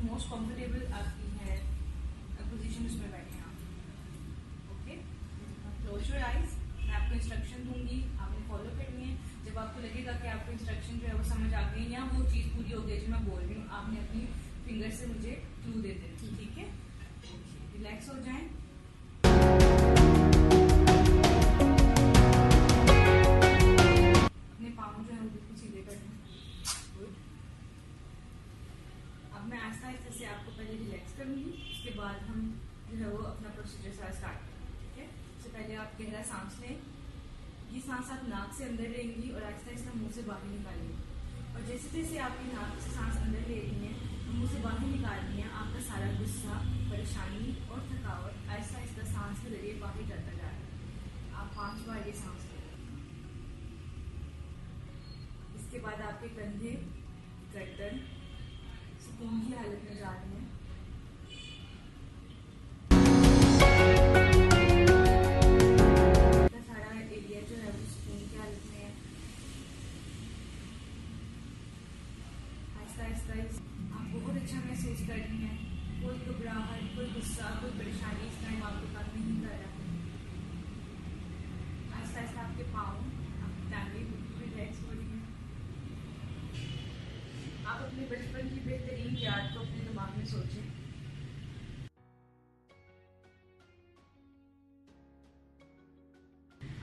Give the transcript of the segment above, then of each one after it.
Most comfortable आपकी है position, उसमें बैठे आप। Okay, close your eyes. मैं आपको इंस्ट्रक्शन दूंगी, आपने फॉलो करनी है। जब आपको लगेगा कि आपको इंस्ट्रक्शन जो है वो समझ आ गई या वो चीज़ पूरी हो गई जो मैं बोल रही हूँ, आपने अपनी फिंगर से मुझे क्लू दे देना। ठीक है, रिलैक्स हो जाएं। अपने पाँव जो है वो बिल्कुल सीधे कर दें। गुड। अब मैं आहिस्ता आहिस्ता से आपको पहले रिलैक्स करूंगी, उसके बाद हम जो है वो अपना प्रोसीजर सारा स्टार्ट करेंगे। ठीक है, सबसे पहले आप गहरा सांस लें। ये सांस आप नाक से अंदर लेंगी और आहिस्ता आहिस्ता मुंह से बाहर निकालेंगी। और जैसे जैसे आपकी नाक से सांस अंदर ले रही हैं, मुंह से बाहर निकाल रही हैं, आपका सारा गुस्सा, परेशानी और थकावट आहिस्ता आहिस्ता सांस के जरिए बाहर जाता जा रहा है। आप 5 बार ये सांस लें। इसके बाद आपके कंधे, गर्दन सुकून की हालत में जा रहे हैं। सारा एरिया जो है वो सुकून की हालत में है। आहिस्ता आहिस्ता आप बहुत अच्छा महसूस कर रही हैं। कोई घबराहट, कोई गुस्सा, कोई परेशानी इस टाइम आपके पास नहीं कर रहा है। आहिस्ता आहिस्ता आपके पाँव, आपकी टांगें बिल्कुल रिलैक्स हो रही हैं। आप अपने बचपन की बेहतरीन याद को अपने दिमाग में सोचें।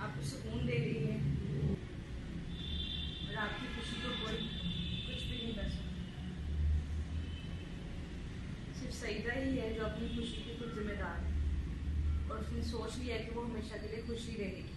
आपको सुकून दे रही है और आपकी खुशी को कोई कुछ भी नहीं कर सकता। सिर्फ सईदा ही है जो अपनी खुशी की खुद जिम्मेदार है और उसने सोच लिया कि वो हमेशा के लिए खुश ही रहेगी।